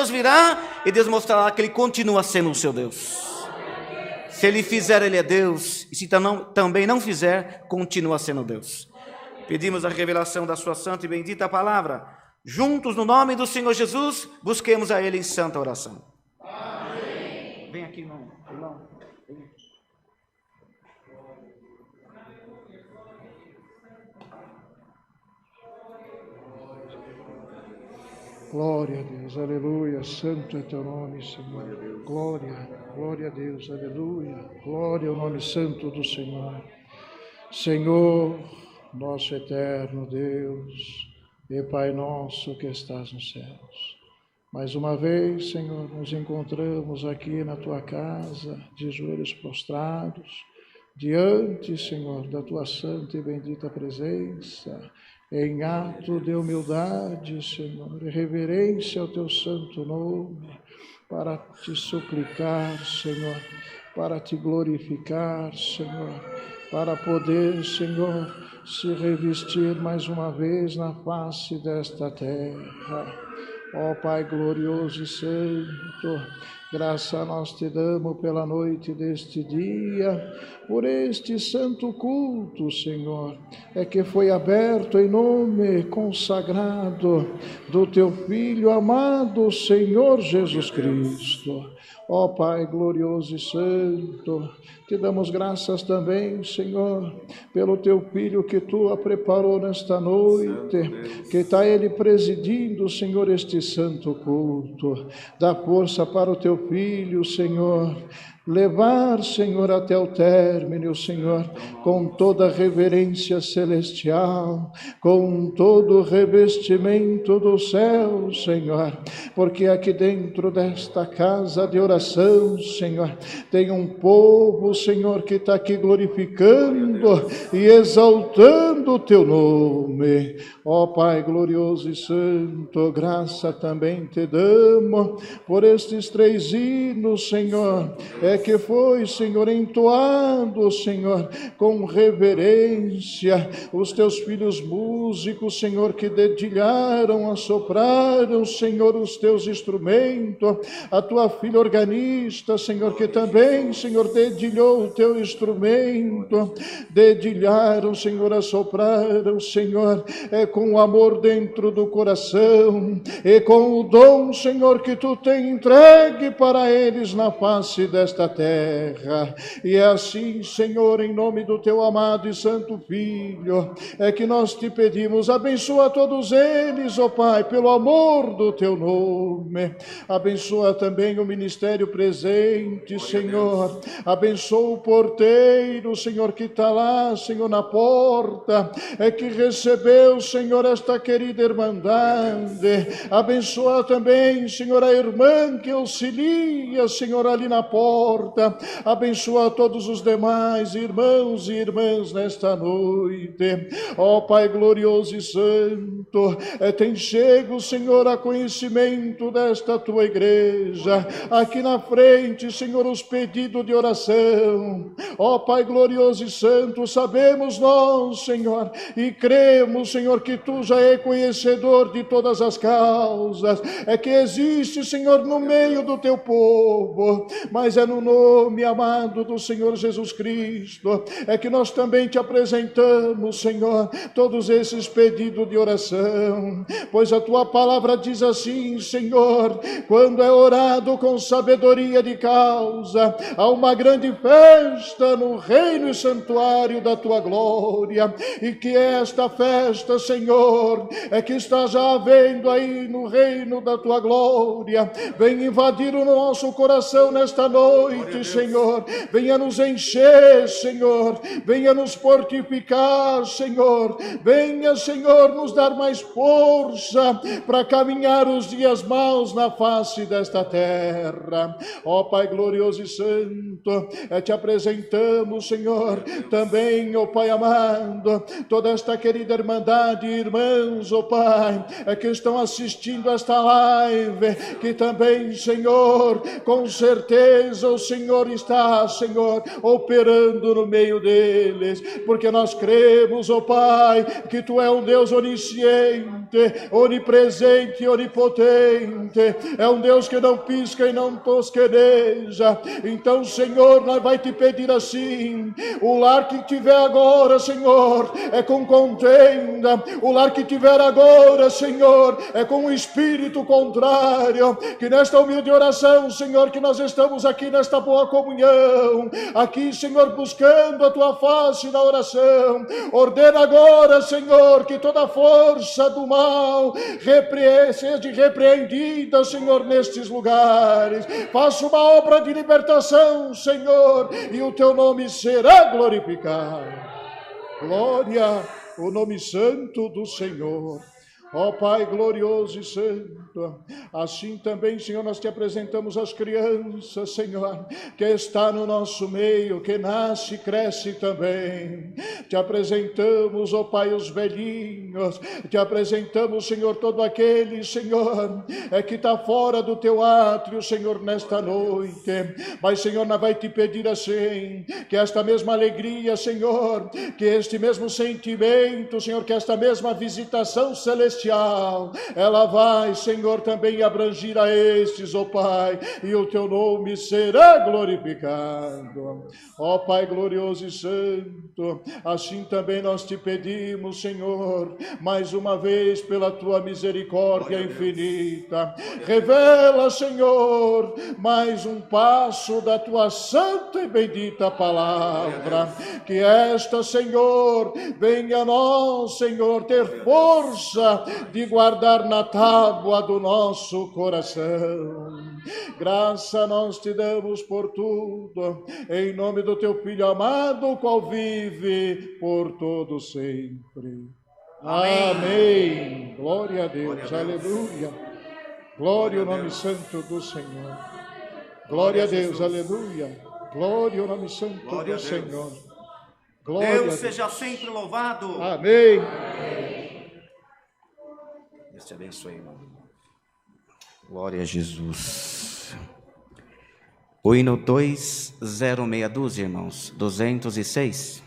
Deus virá e Deus mostrará que Ele continua sendo o seu Deus. Se Ele fizer, Ele é Deus. E se também não fizer, continua sendo Deus. Pedimos a revelação da sua santa e bendita palavra. Juntos, no nome do Senhor Jesus, busquemos a Ele em santa oração. Amém. Vem aqui, irmão. Glória a Deus, aleluia, santo é teu nome, Senhor. Glória a Deus, aleluia. Glória ao nome santo do Senhor. Senhor, nosso eterno Deus e Pai nosso que estás nos céus. Mais uma vez, Senhor, nos encontramos aqui na tua casa, de joelhos prostrados, diante, Senhor, da tua santa e bendita presença, em ato de humildade, Senhor, e reverência ao teu santo nome, para te suplicar, Senhor, para te glorificar, Senhor, para poder, Senhor, se revestir mais uma vez na face desta terra. Ó Pai glorioso e santo, graça nós te damos pela noite deste dia, por este santo culto, Senhor, é que foi aberto em nome consagrado do teu Filho amado, Senhor Jesus Cristo. Ó Pai glorioso e santo, te damos graças também, Senhor, pelo teu Filho que tu preparou nesta noite, que está ele presidindo, Senhor, este santo culto. Dá força para o teu Filho, Senhor, levar, Senhor, até o término, Senhor, com toda a reverência celestial, com todo o revestimento do céu, Senhor, porque aqui dentro desta casa de oração, Senhor, tem um povo, Senhor, que está aqui glorificando e exaltando o teu nome. Ó Pai glorioso e santo, graça também te damos por estes 3 hinos, Senhor, que foi, Senhor, entoado, Senhor, com reverência, os teus filhos músicos, Senhor, que dedilharam, assopraram, Senhor, os teus instrumentos, a tua filha organista, Senhor, que também, Senhor, dedilhou o teu instrumento, dedilharam, Senhor, assopraram, Senhor, com amor dentro do coração, e com o dom, Senhor, que tu tem entregue para eles na face desta terra. E é assim, Senhor, em nome do teu amado e santo Filho, é que nós te pedimos, abençoa todos eles, ó Pai, pelo amor do teu nome. Abençoa também o ministério presente, Senhor. Abençoa o porteiro, Senhor, que está lá, Senhor, na porta, que recebeu, Senhor, esta querida irmandade. Abençoa também, Senhor, a irmã que auxilia, Senhor, ali na porta. Abençoa todos os demais irmãos e irmãs nesta noite. Ó Pai glorioso e santo, tem chego, Senhor, a conhecimento desta tua igreja. Aqui na frente, Senhor, os pedidos de oração. Ó Pai glorioso e santo, sabemos nós, Senhor, e cremos, Senhor, que tu já é conhecedor de todas as causas, que existe, Senhor, no meio do teu povo, mas é no nome amado do Senhor Jesus Cristo, que nós também te apresentamos, Senhor, todos esses pedidos de oração, pois a tua palavra diz assim, Senhor, quando é orado com sabedoria de causa, há uma grande festa no reino e santuário da tua glória, e que esta festa, Senhor, que está já havendo aí no reino da tua glória, vem invadir o nosso coração nesta noite, Senhor, venha nos encher, Senhor, venha nos fortificar, Senhor, venha, Senhor, nos dar mais força para caminhar os dias maus na face desta terra. Ó Pai glorioso e santo, te apresentamos, Senhor, também, ó Pai amado, toda esta querida irmandade, irmãos, ó Pai, que estão assistindo esta live, que também, Senhor, com certeza o Senhor está, Senhor, operando no meio deles, porque nós cremos, ó Pai, que Tu é um Deus onisciente, onipresente e onipotente, é um Deus que não pisca e não tosqueneja. Então, Senhor, nós vai te pedir assim, o lar que tiver agora, Senhor, é com contenda, o lar que tiver agora, Senhor, é com um espírito contrário, que nesta humilde oração, Senhor, que nós estamos aqui nesta boa comunhão, aqui, Senhor, buscando a Tua face na oração, ordena agora, Senhor, que toda força do mal seja repreendida, Senhor, nestes lugares, faça uma obra de libertação, Senhor, e o Teu nome será glorificado. Glória ao nome santo do Senhor. Ó Pai glorioso e santo, assim também, Senhor, nós te apresentamos as crianças, Senhor, que está no nosso meio, que nasce e cresce também. Te apresentamos, ó Pai, os velhinhos, te apresentamos, Senhor, todo aquele, Senhor, que está fora do teu átrio, Senhor, nesta noite. Mas, Senhor, nós vai te pedir assim, que esta mesma alegria, Senhor, que este mesmo sentimento, Senhor, que esta mesma visitação celestial, ela vai, Senhor, também abrangir a estes, ó Pai, e o Teu nome será glorificado. Ó Pai glorioso e santo, assim também nós te pedimos, Senhor, mais uma vez pela Tua misericórdia infinita, revela, Senhor, mais um passo da Tua santa e bendita palavra, que esta, Senhor, venha a nós, Senhor, ter força de guardar na tábua do nosso coração. Graça nós te damos por tudo, em nome do teu Filho amado, o qual vive por todo sempre. Amém. Amém. Glória a Deus. Aleluia. Glória ao nome santo do Senhor. Glória a Deus. Aleluia. Glória ao nome santo do Senhor. Glória Deus seja sempre louvado. Amém. Deus te abençoe, irmão. Glória a Jesus. O hino 206, irmãos, 206.